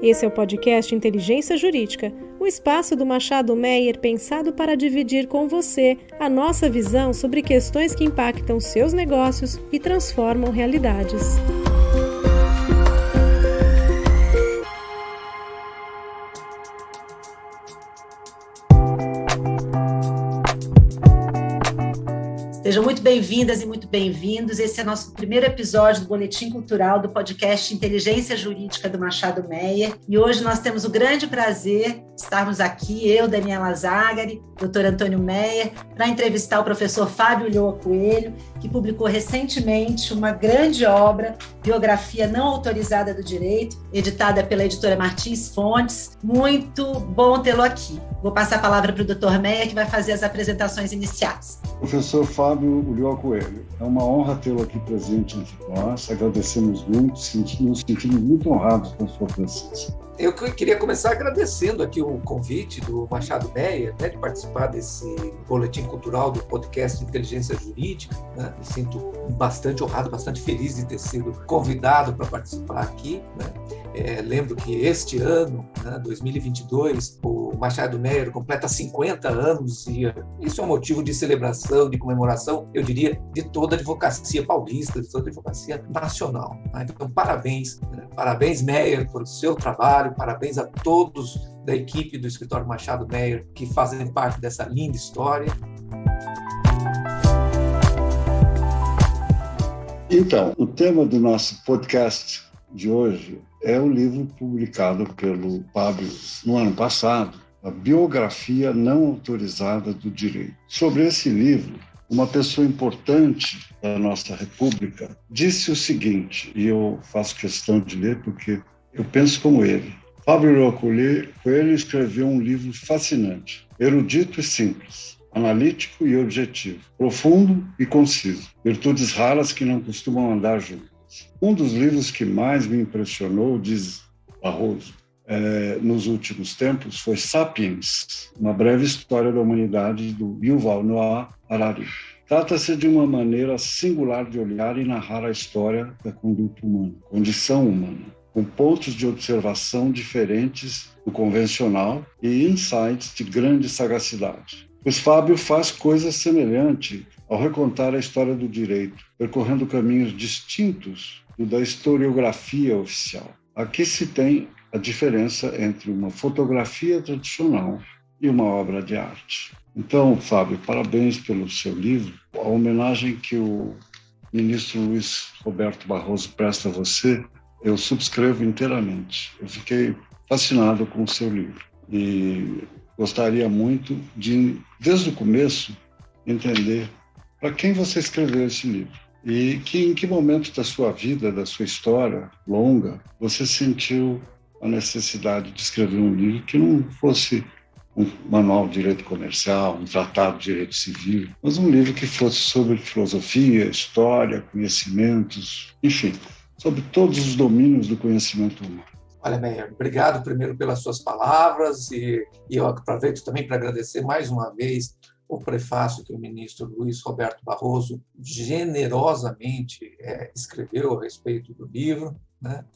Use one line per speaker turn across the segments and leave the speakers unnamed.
Esse é o podcast Inteligência Jurídica, o espaço do Machado Meyer pensado para dividir com você a nossa visão sobre questões que impactam seus negócios e transformam realidades.
Sejam muito bem-vindas e muito bem-vindos. Esse é nosso primeiro episódio do Boletim Cultural do podcast Inteligência Jurídica do Machado Meyer. E hoje nós temos o grande prazer de estarmos aqui, eu, Daniela Zagari, Dr. Antônio Meyer, para entrevistar o professor Fábio Ulloa Coelho, que publicou recentemente uma grande obra, Biografia Não Autorizada do Direito, editada pela editora Martins Fontes. Muito bom tê-lo aqui. Vou passar a palavra para o Dr. Meyer, que vai fazer as apresentações iniciais.
Professor Fábio Ulloa Coelho, é uma honra tê-lo aqui presente entre nós. Agradecemos muito, nos sentimos muito honrados com a sua presença.
Eu queria começar agradecendo aqui o convite do Machado Meyer, de participar desse boletim cultural do podcast Inteligência Jurídica. Me sinto bastante honrado, bastante feliz de ter sido convidado para participar aqui. Lembro que este ano, 2022, o Machado Meyer completa 50 anos e isso é um motivo de celebração, de comemoração, eu diria, de toda a advocacia paulista, de toda a advocacia nacional. Então, parabéns, parabéns, Meyer, por seu trabalho, parabéns a todos da equipe do escritório Machado Meyer que fazem parte dessa linda história.
Então, o tema do nosso podcast de hoje é o livro publicado pelo Fábio no ano passado, A Biografia Não Autorizada do Direito. Sobre esse livro, uma pessoa importante da nossa República disse o seguinte, e eu faço questão de ler porque eu penso como ele. Fábio Ulloa Coelho escreveu um livro fascinante, erudito e simples, analítico e objetivo, profundo e conciso, virtudes raras que não costumam andar juntas. Um dos livros que mais me impressionou, diz Barroso, nos últimos tempos foi Sapiens, uma breve história da humanidade, do Yuval Noah Harari. Trata-se de uma maneira singular de olhar e narrar a história da conduta humana, condição humana, com pontos de observação diferentes do convencional e insights de grande sagacidade. Pois Fábio faz coisa semelhante ao recontar a história do direito, percorrendo caminhos distintos do da historiografia oficial. Aqui se tem a diferença entre uma fotografia tradicional e uma obra de arte. Então, Fábio, parabéns pelo seu livro. A homenagem que o ministro Luiz Roberto Barroso presta a você, eu subscrevo inteiramente. Eu fiquei fascinado com o seu livro e gostaria muito de, desde o começo, entender para quem você escreveu esse livro e em que momento da sua vida, da sua história longa, você sentiu a necessidade de escrever um livro que não fosse um manual de direito comercial, um tratado de direito civil, mas um livro que fosse sobre filosofia, história, conhecimentos, enfim, sobre todos os domínios do conhecimento humano.
Olha, Meyer, obrigado primeiro pelas suas palavras e eu aproveito também para agradecer mais uma vez o prefácio que o ministro Luiz Roberto Barroso generosamente escreveu a respeito do livro.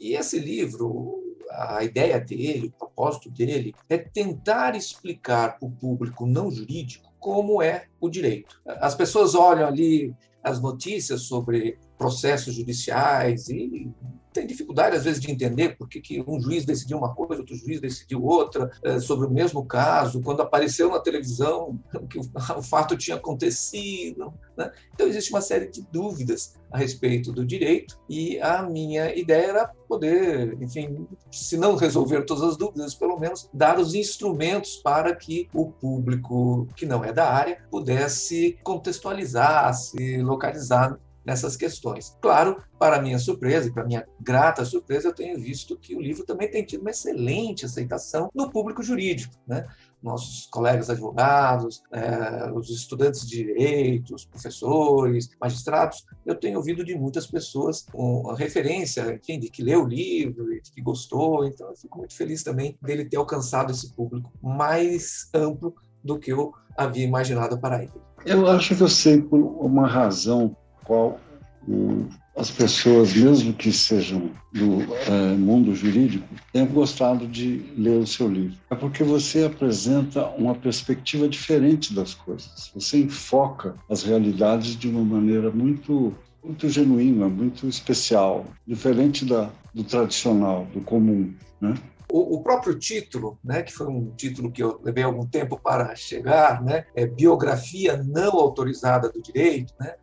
E esse livro, a ideia dele, o propósito dele, é tentar explicar para o público não jurídico como é o direito. As pessoas olham ali as notícias sobre processos judiciais e tem dificuldade, às vezes, de entender por que um juiz decidiu uma coisa, outro juiz decidiu outra, sobre o mesmo caso, quando apareceu na televisão que o fato tinha acontecido. Então, existe uma série de dúvidas a respeito do direito e a minha ideia era poder, enfim, se não resolver todas as dúvidas, pelo menos dar os instrumentos para que o público que não é da área pudesse contextualizar, se localizar nessas questões. Claro, para minha surpresa e para minha grata surpresa, eu tenho visto que o livro também tem tido uma excelente aceitação no público jurídico, Nossos colegas advogados, os estudantes de direito, os professores, magistrados, eu tenho ouvido de muitas pessoas com referência, enfim, de que leu o livro e de que gostou, então eu fico muito feliz também dele ter alcançado esse público mais amplo do que eu havia imaginado para ele.
Eu acho que eu sei por uma razão qual as pessoas, mesmo que sejam do mundo jurídico, tenham gostado de ler o seu livro. É porque você apresenta uma perspectiva diferente das coisas. Você enfoca as realidades de uma maneira muito genuína, muito especial, diferente do tradicional, do comum, né?
O próprio título, né, que foi um título que eu levei algum tempo para chegar, né, é Biografia Não Autorizada do Direito, né?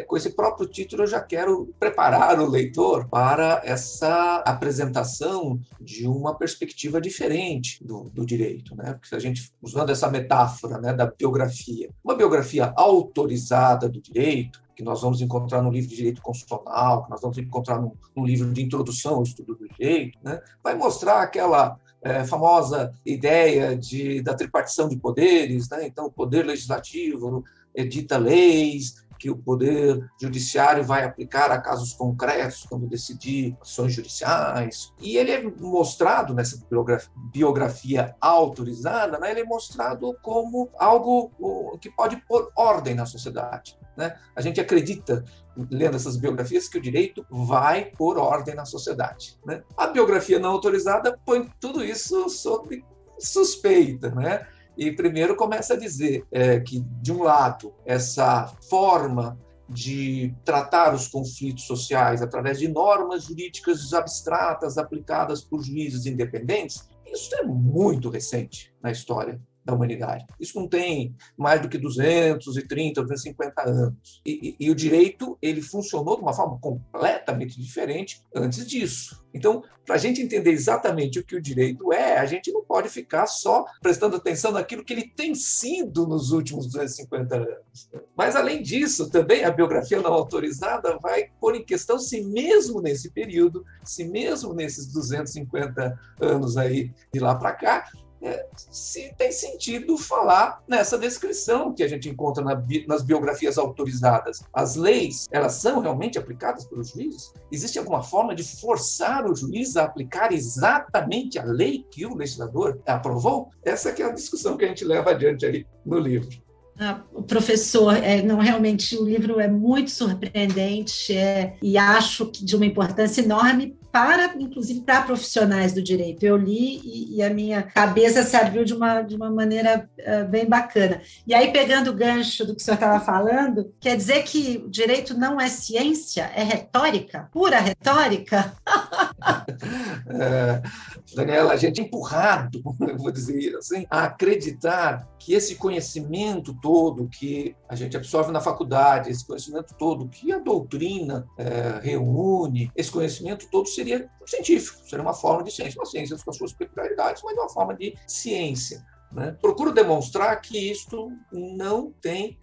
Com esse próprio título eu já quero preparar o leitor para essa apresentação de uma perspectiva diferente do direito, né? Porque a gente, usando essa metáfora, né, da biografia, uma biografia autorizada do direito, que nós vamos encontrar no livro de Direito Constitucional, que nós vamos encontrar no livro de Introdução ao Estudo do Direito, né? Vai mostrar aquela famosa ideia da tripartição de poderes, né? Então, o poder legislativo edita leis, que o poder judiciário vai aplicar a casos concretos quando decidir ações judiciais. E ele é mostrado, nessa biografia autorizada, né? Ele é mostrado como algo que pode pôr ordem na sociedade, né? A gente acredita, lendo essas biografias, que o direito vai pôr ordem na sociedade, né? A biografia não autorizada põe tudo isso sob suspeita, né? E primeiro começa a dizer que, de um lado, essa forma de tratar os conflitos sociais através de normas jurídicas abstratas aplicadas por juízes independentes, isso é muito recente na história da humanidade. Isso não tem mais do que 230, 250 anos. E o direito, ele funcionou de uma forma completamente diferente antes disso. Então, para a gente entender exatamente o que o direito a gente não pode ficar só prestando atenção naquilo que ele tem sido nos últimos 250 anos. Mas, além disso, também a biografia não autorizada vai pôr em questão se mesmo nesse período, se mesmo nesses 250 anos aí de lá para cá, se tem sentido falar nessa descrição que a gente encontra nas biografias autorizadas. As leis, elas são realmente aplicadas pelos juízes? Existe alguma forma de forçar o juiz a aplicar exatamente a lei que o legislador aprovou? Essa que é a discussão que a gente leva adiante aí no livro.
Professor, não, realmente o livro é muito surpreendente e acho que de uma importância enorme inclusive para profissionais do direito. Eu li e a minha cabeça se abriu de uma maneira bem bacana. E aí, pegando o gancho do que o senhor estava falando, quer dizer que o direito não é ciência, é retórica, pura retórica?
Daniela, a gente é empurrado, eu vou dizer assim, a acreditar que esse conhecimento todo que a gente absorve na faculdade, esse conhecimento todo que a doutrina reúne, esse conhecimento todo seria científico, seria uma forma de ciência, uma ciência com as suas peculiaridades, mas uma forma de ciência, né? Procuro demonstrar que isto não tem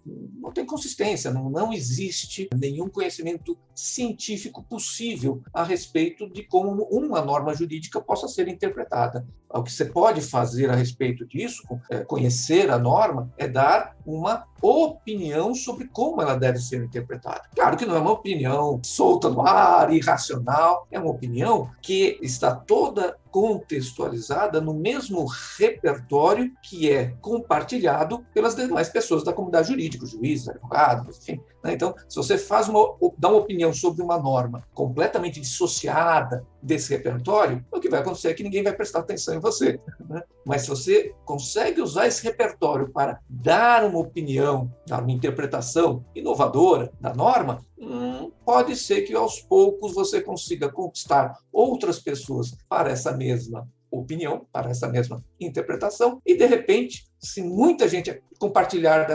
consistência, não existe nenhum conhecimento científico possível a respeito de como uma norma jurídica possa ser interpretada. O que você pode fazer a respeito disso, conhecer a norma, é dar uma opinião sobre como ela deve ser interpretada. Claro que não é uma opinião solta no ar, irracional, é uma opinião que está toda contextualizada no mesmo repertório que é compartilhado pelas demais pessoas da comunidade jurídica, juízes, advogados, enfim. Então, se você dá uma opinião sobre uma norma completamente dissociada desse repertório, o que vai acontecer é que ninguém vai prestar atenção em você, né? Mas se você consegue usar esse repertório para dar uma opinião, dar uma interpretação inovadora da norma, pode ser que aos poucos você consiga conquistar outras pessoas para essa mesma opinião, para essa mesma interpretação, e de repente, se muita gente compartilhar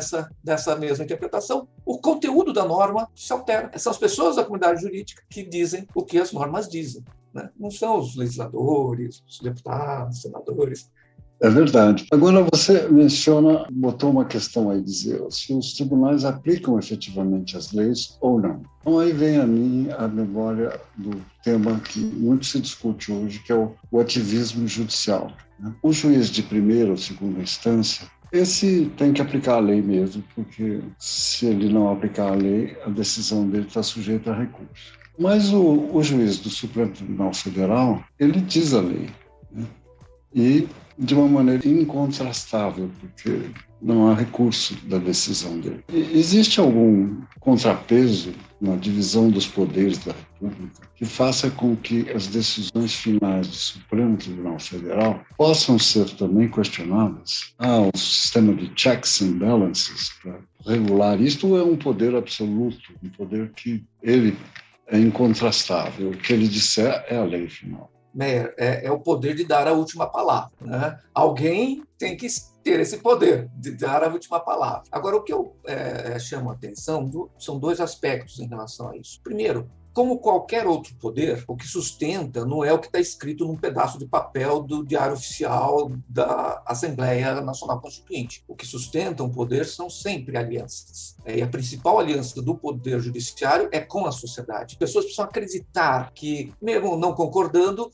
dessa mesma interpretação, o conteúdo da norma se altera. São as pessoas da comunidade jurídica que dizem o que as normas dizem, né? Não são os legisladores, os deputados, os senadores.
É verdade. Agora você botou uma questão aí, dizer se os tribunais aplicam efetivamente as leis ou não. Então aí vem a mim a memória do tema que muito se discute hoje, que é o ativismo judicial, né? O juiz de primeira ou segunda instância, esse tem que aplicar a lei mesmo, porque se ele não aplicar a lei, a decisão dele está sujeita a recurso. Mas o juiz do Supremo Tribunal Federal, ele diz a lei, né? E de uma maneira incontrastável, porque não há recurso da decisão dele. Existe algum contrapeso na divisão dos poderes da República que faça com que as decisões finais do Supremo Tribunal Federal possam ser também questionadas? Há um sistema de checks and balances para regular isto, ou é um poder absoluto, um poder que ele é incontrastável, o que ele disser é a lei final?
Meyer, é o poder de dar a última palavra, né? Alguém tem que ter esse poder de dar a última palavra. Agora, o que eu chamo a atenção são dois aspectos em relação a isso. Primeiro, como qualquer outro poder, o que sustenta não é o que está escrito num pedaço de papel do Diário Oficial da Assembleia Nacional Constituinte. O que sustenta um poder são sempre alianças. E a principal aliança do poder judiciário é com a sociedade. As pessoas precisam acreditar que, mesmo não concordando,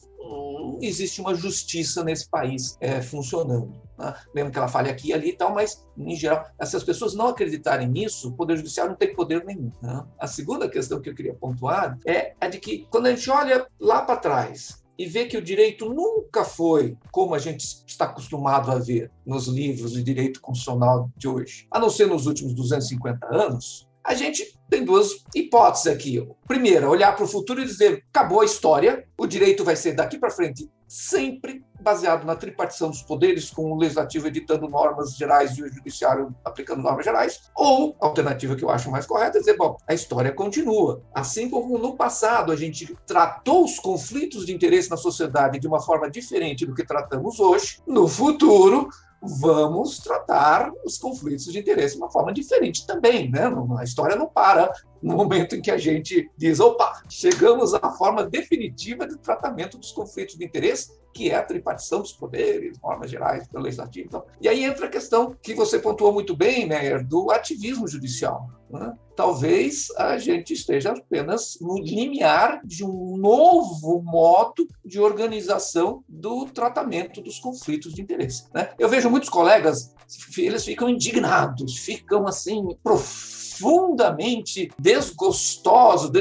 existe uma justiça nesse país funcionando. Né? Mesmo que ela fale aqui e ali e tal, mas, em geral, se as pessoas não acreditarem nisso, o Poder Judiciário não tem poder nenhum. Né? A segunda questão que eu queria pontuar é a de que, quando a gente olha lá para trás e vê que o direito nunca foi como a gente está acostumado a ver nos livros de direito constitucional de hoje, a não ser nos últimos 250 anos, a gente tem duas hipóteses aqui. Primeira, olhar para o futuro e dizer, acabou a história, o direito vai ser daqui para frente sempre baseado na tripartição dos poderes, com o legislativo editando normas gerais e o judiciário aplicando normas gerais, ou, a alternativa que eu acho mais correta, é dizer, bom, a história continua. Assim como no passado a gente tratou os conflitos de interesse na sociedade de uma forma diferente do que tratamos hoje, no futuro vamos tratar os conflitos de interesse de uma forma diferente também, né? A história não para no momento em que a gente diz, opa, chegamos à forma definitiva de tratamento dos conflitos de interesse, que é a tripartição dos poderes, normas gerais do legislativo. Então, e aí entra a questão que você pontuou muito bem, Meyer, do ativismo judicial. Né? Talvez a gente esteja apenas no limiar de um novo modo de organização do tratamento dos conflitos de interesse. Né? Eu vejo muitos colegas, eles ficam indignados, ficam assim, profundamente desgostosos,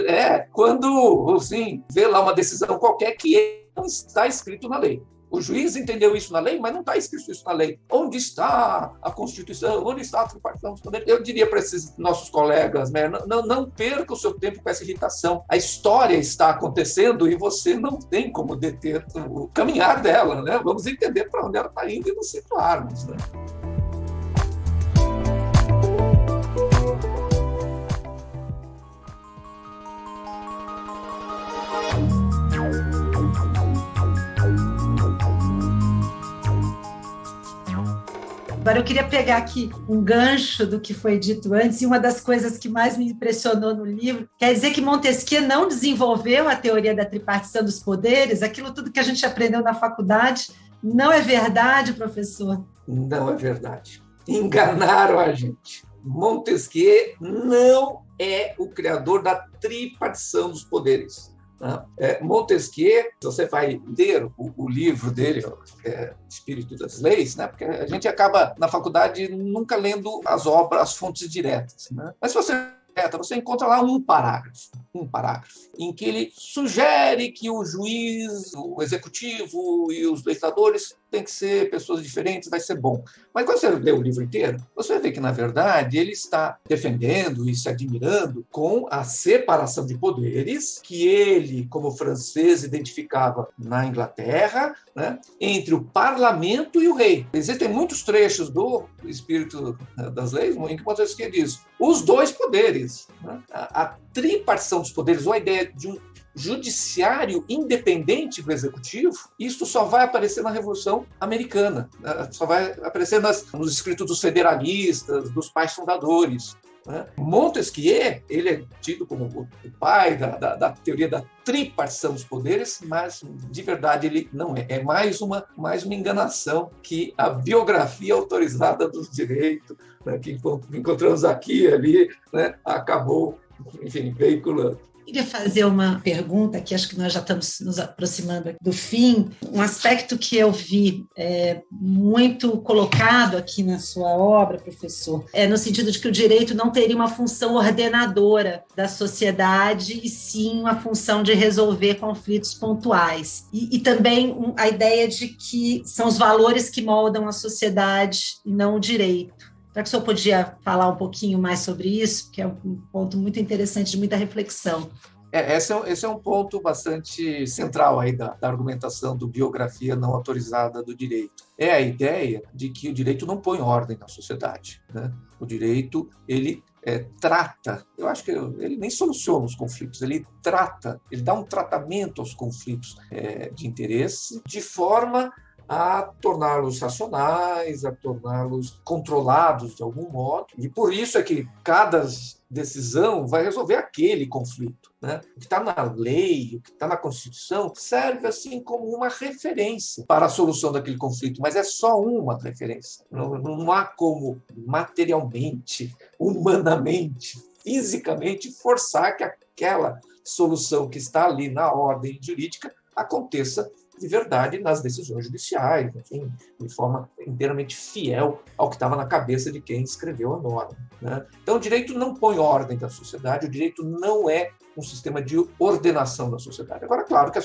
quando assim, vê lá uma decisão qualquer que não está escrito na lei. O juiz entendeu isso na lei, mas não está escrito isso na lei. Onde está a Constituição? Onde está a tripartição dos poderes? Eu diria para esses nossos colegas, né, não perca o seu tempo com essa irritação. A história está acontecendo e você não tem como deter o caminhar dela. Né? Vamos entender para onde ela está indo e nos situarmos. Né?
Agora, eu queria pegar aqui um gancho do que foi dito antes, e uma das coisas que mais me impressionou no livro, quer dizer que Montesquieu não desenvolveu a teoria da tripartição dos poderes, aquilo tudo que a gente aprendeu na faculdade, não é verdade, professor?
Não é verdade. Enganaram a gente. Montesquieu não é o criador da tripartição dos poderes. Montesquieu, você vai ler o livro dele, Espírito das Leis, né? Porque a gente acaba, na faculdade, nunca lendo as obras, as fontes diretas. Né? Mas se você encontra lá um parágrafo, em que ele sugere que o juiz, o executivo e os legisladores têm que ser pessoas diferentes, vai ser bom. Mas quando você lê o livro inteiro, você vai ver que, na verdade, ele está defendendo e se admirando com a separação de poderes que ele, como francês, identificava na Inglaterra, né, entre o parlamento e o rei. Existem muitos trechos do Espírito das Leis em que Montesquieu diz os dois poderes. Né? A tripartição dos poderes, ou a ideia de um judiciário independente do executivo, isso só vai aparecer na Revolução Americana, só vai aparecer nos escritos dos federalistas, dos pais fundadores. Né? Montesquieu, ele é tido como o pai da teoria da tripartição dos poderes, mas de verdade ele não é. É mais uma enganação que a biografia autorizada do direito, né, que encontramos aqui e ali, né, acabou, enfim, veiculando.
queria fazer uma pergunta, que acho que nós já estamos nos aproximando do fim. Um aspecto que eu vi muito colocado aqui na sua obra, professor, é no sentido de que o direito não teria uma função ordenadora da sociedade, e sim uma função de resolver conflitos pontuais. E também a ideia de que são os valores que moldam a sociedade e não o direito. Será que o senhor podia falar um pouquinho mais sobre isso? Que é um ponto muito interessante, de muita reflexão.
Esse é um ponto bastante central aí da argumentação do biografia não autorizada do direito. É a ideia de que o direito não põe ordem na sociedade, né? O direito, ele trata, eu acho que ele nem soluciona os conflitos, ele dá um tratamento aos conflitos de interesse, de forma a torná-los racionais, a torná-los controlados de algum modo. E por isso é que cada decisão vai resolver aquele conflito, né? O que está na lei, o que está na Constituição, serve assim como uma referência para a solução daquele conflito, mas é só uma referência. Não há como materialmente, humanamente, fisicamente forçar que aquela solução que está ali na ordem jurídica aconteça de verdade nas decisões judiciais, enfim, de forma inteiramente fiel ao que estava na cabeça de quem escreveu a norma, né? Então, o direito não põe ordem da sociedade, o direito não é um sistema de ordenação da sociedade. Agora, claro que a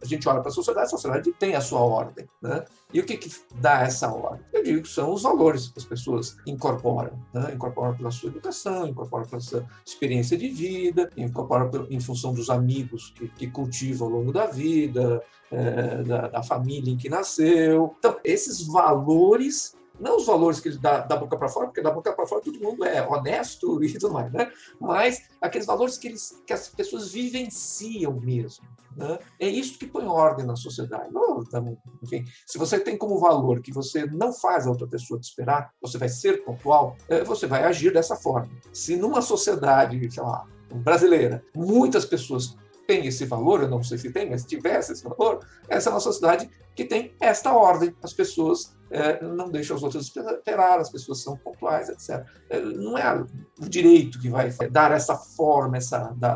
gente olha para a sociedade tem a sua ordem, né? E o que dá essa ordem? Eu digo que são os valores que as pessoas incorporam, né? Incorporam pela sua educação, incorporam pela sua experiência de vida, incorporam em função dos amigos que cultivam ao longo da vida, da família em que nasceu. Então, esses valores, não os valores que ele dá da boca para fora, porque da boca para fora todo mundo é honesto e tudo mais, né? Mas aqueles valores que as pessoas vivenciam mesmo, né? É isso que põe ordem na sociedade. Enfim, se você tem como valor que você não faz a outra pessoa te esperar, você vai ser pontual, você vai agir dessa forma. Se numa sociedade, sei lá, brasileira, muitas pessoas tem esse valor, eu não sei se tem, mas se tivesse esse valor, essa é uma sociedade que tem esta ordem. As pessoas não deixam os outros esperar, as pessoas são pontuais, etc. Não é o direito que vai dar essa forma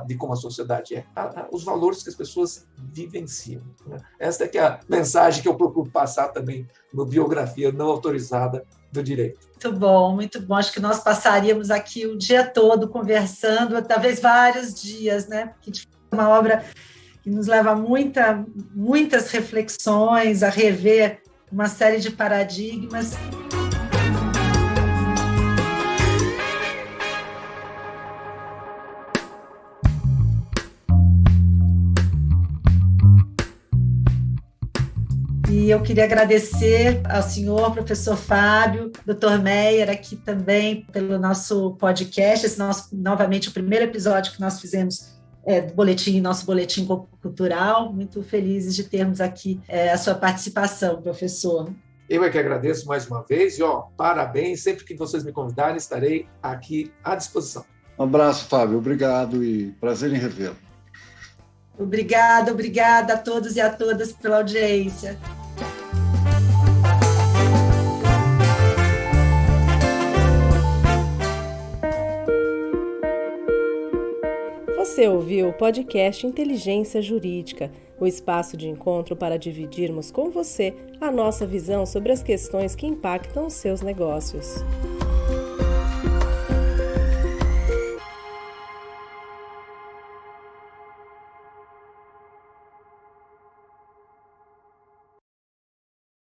de como a sociedade é. Os valores que as pessoas vivenciam, né? Esta é que é a mensagem que eu procuro passar também no Biografia Não Autorizada do Direito.
Muito bom, muito bom. Acho que nós passaríamos aqui o dia todo conversando, talvez vários dias, né? Porque uma obra que nos leva a muitas reflexões, a rever uma série de paradigmas. E eu queria agradecer ao senhor, professor Fábio, doutor Meyer, aqui também pelo nosso podcast, esse novamente, o primeiro episódio que nós fizemos do nosso boletim cultural. Muito felizes de termos aqui a sua participação, professor.
Eu é que agradeço mais uma vez e, parabéns. Sempre que vocês me convidarem, estarei aqui à disposição.
Um abraço, Fábio. Obrigado e prazer em revê-lo.
Obrigada a todos e a todas pela audiência.
Você ouviu o podcast Inteligência Jurídica, o espaço de encontro para dividirmos com você a nossa visão sobre as questões que impactam os seus negócios.